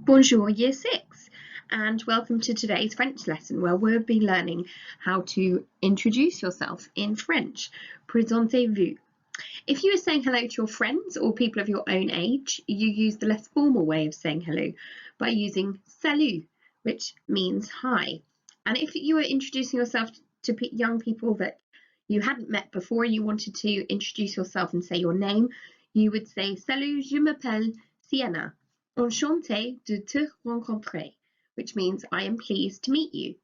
Bonjour Year 6 and welcome to today's French lesson where we'll be learning how to introduce yourself in French. Présentez-vous. If you are saying hello to your friends or people of your own age, you use the less formal way of saying hello by using salut, which means hi. And if you were introducing yourself to young people that you hadn't met before and you wanted to introduce yourself and say your name, you would say Salut, je m'appelle Sienna. Enchantée de te rencontrer, which means I am pleased to meet you.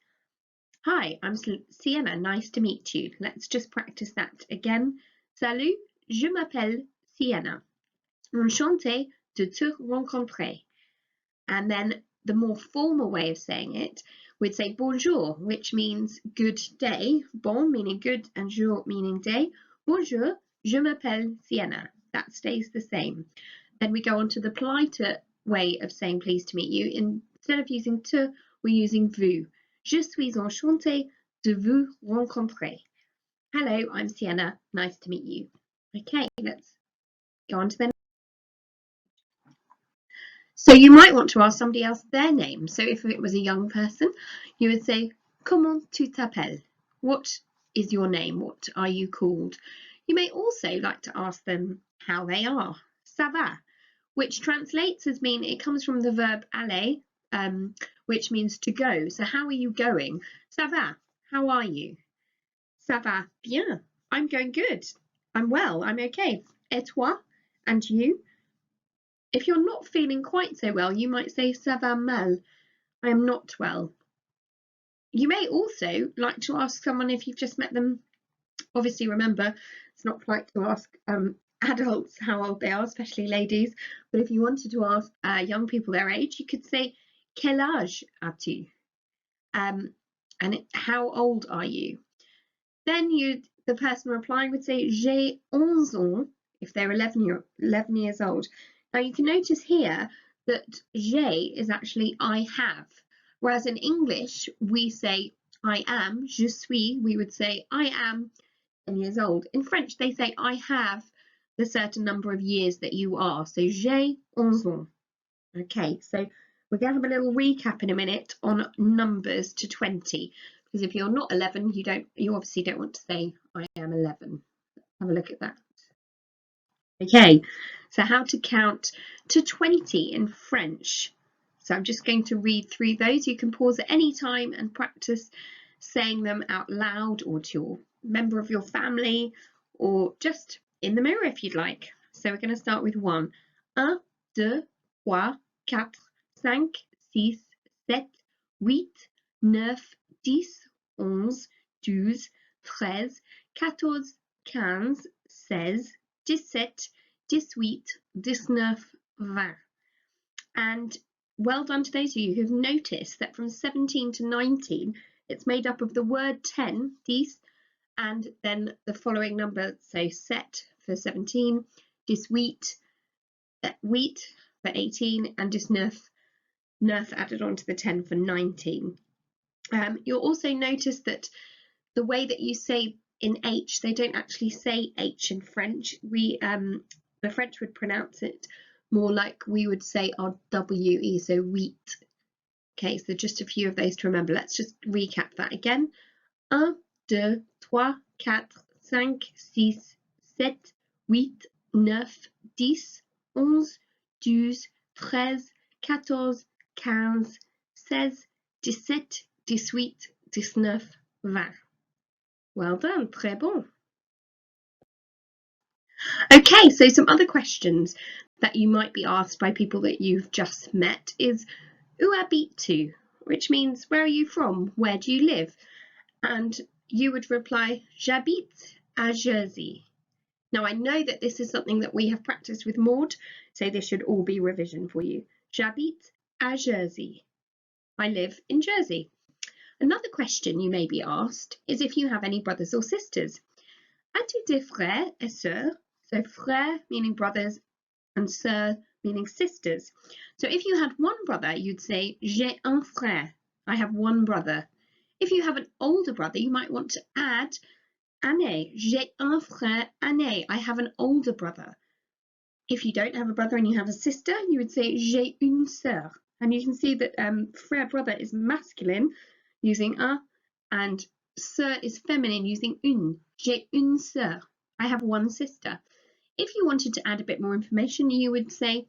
Hi, I'm Sienna, nice to meet you. Let's just practice that again. Salut, je m'appelle Sienna. Enchantée de te rencontrer. And then the more formal way of saying it, we'd say bonjour, which means good day. Bon meaning good and jour meaning day. Bonjour, je m'appelle Sienna. That stays the same. Then we go on to the politer way of saying pleased to meet you. Instead of using te, we're using vous. Je suis enchantée de vous rencontrer. Hello, I'm Sienna. Nice to meet you. Okay, let's go on to the next. So you might want to ask somebody else their name. So if it was a young person, you would say, Comment tu t'appelles? What is your name? What are you called? You may also like to ask them how they are. Ça va? Which translates as mean, it comes from the verb aller, which means to go. So how are you going? Ça va? How are you? Ça va bien. I'm going good. I'm well. I'm okay. Et toi? And you? If you're not feeling quite so well, you might say ça va mal. I am not well. You may also like to ask someone if you've just met them. Obviously, remember, it's not polite to ask adults how old they are, especially ladies. But if you wanted to ask young people their age, you could say quel âge as-tu? And how old are you? Then the person replying would say j'ai 11 ans if they're 11 years old. Now you can notice here that j'ai is actually I have, whereas in English we say I am, je suis, we would say I am 10 years old. In French they say I have the certain number of years that you are. So j'ai 11 ans. Okay, so we're going to have a little recap in a minute on numbers to 20, because if you're not 11, you obviously don't want to say I am 11. Have a look at that. Okay, so how to count to 20 in French. So I'm just going to read through those. You can pause at any time and practice saying them out loud or to your member of your family or just in the mirror if you'd like. So we're going to start with 1. 1, 2, 3, 4, 5, 6, 7, 8, 9, 10, 11, 12, 13, 14, 15, 16, 17, 18, 19, 20. And well done to those of you who've noticed that from 17 to 19, it's made up of the word 10, 10, and then the following number, so set for 17, 18, wheat for 18, and 19 added on to the 10 for 19. You'll also notice that the way that you say in H, they don't actually say H in French. The French would pronounce it more like we would say our W-E, so wheat. Okay, so just a few of those to remember. Let's just recap that again. 1, 2, 3, 4, 5, 6, 7, 8, 9, 10, 11, 12, 13, 14, 15, 16, 17, 18, 19, 20. Well done, très bon. Okay, so some other questions that you might be asked by people that you've just met is où habites-tu? Which means where are you from? Where do you live? And you would reply, j'habite à Jersey. Now I know that this is something that we have practiced with Maud, so this should all be revision for you. J'habite à Jersey. I live in Jersey. Another question you may be asked is if you have any brothers or sisters. As-tu des frères et sœurs? So frère meaning brothers and sœur meaning sisters. So if you had one brother, you'd say j'ai un frère. I have one brother. If you have an older brother, you might want to add aîné. J'ai un frère aîné. I have an older brother. If you don't have a brother and you have a sister, you would say j'ai une sœur. And you can see that frère, brother, is masculine using un, and sœur is feminine using une. J'ai une sœur. I have one sister. If you wanted to add a bit more information, you would say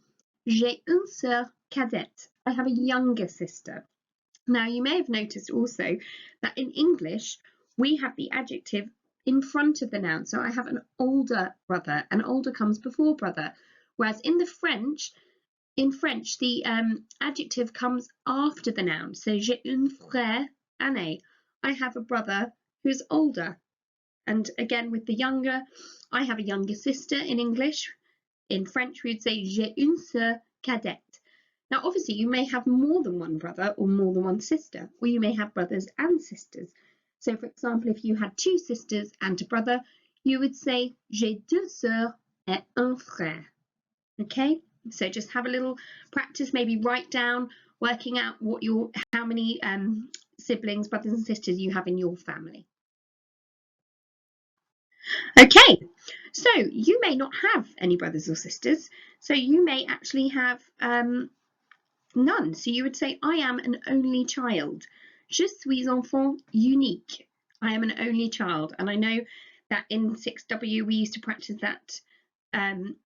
j'ai une sœur cadette. I have a younger sister. Now, you may have noticed also that in English, we have the adjective in front of the noun. So I have an older brother, and older comes before brother. Whereas in French, the adjective comes after the noun. So j'ai un frère aîné. I have a brother who's older. And again, with the younger, I have a younger sister in English. In French, we would say j'ai une sœur cadette. Now, obviously, you may have more than one brother or more than one sister, or you may have brothers and sisters. So, for example, if you had two sisters and a brother, you would say j'ai deux sœurs et un frère. Okay, so just have a little practice, maybe write down, working out how many siblings, brothers and sisters you have in your family. Okay, so you may not have any brothers or sisters, so you may actually have none. So you would say, I am an only child. Je suis enfant unique. I am an only child. And I know that in 6W we used to practice that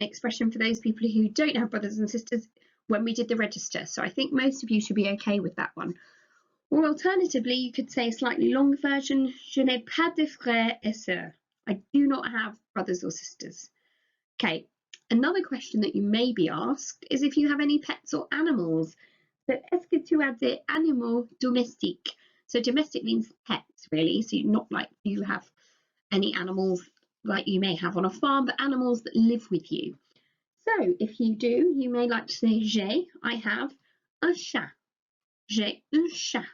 expression for those people who don't have brothers and sisters when we did the register. So I think most of you should be okay with that one. Or alternatively, you could say a slightly longer version, je n'ai pas de frères et sœurs. I do not have brothers or sisters. Okay, another question that you may be asked is if you have any pets or animals. So, est-ce que tu as des animaux domestiques? So domestic means pets, really. So not like you have any animals like you may have on a farm, but animals that live with you. So if you do, you may like to say j'ai, I have un chat. J'ai un chat.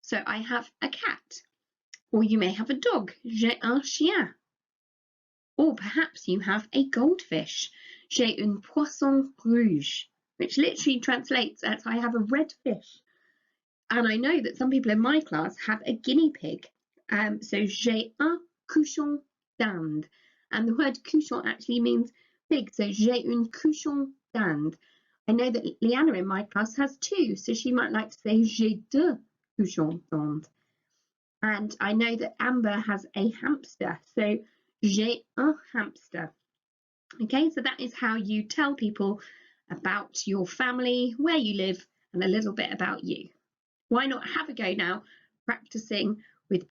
So I have a cat. Or you may have a dog. J'ai un chien. Or perhaps you have a goldfish. J'ai un poisson rouge, which literally translates as I have a red fish. And I know that some people in my class have a guinea pig. So j'ai un cochon d'Inde. And the word cochon actually means pig. So j'ai un cochon d'Inde. I know that Leanna in my class has two. So she might like to say j'ai deux cochons d'Inde. And I know that Amber has a hamster. So j'ai un hamster. Okay, so that is how you tell people about your family, where you live, and a little bit about you. Why not have a go now practicing with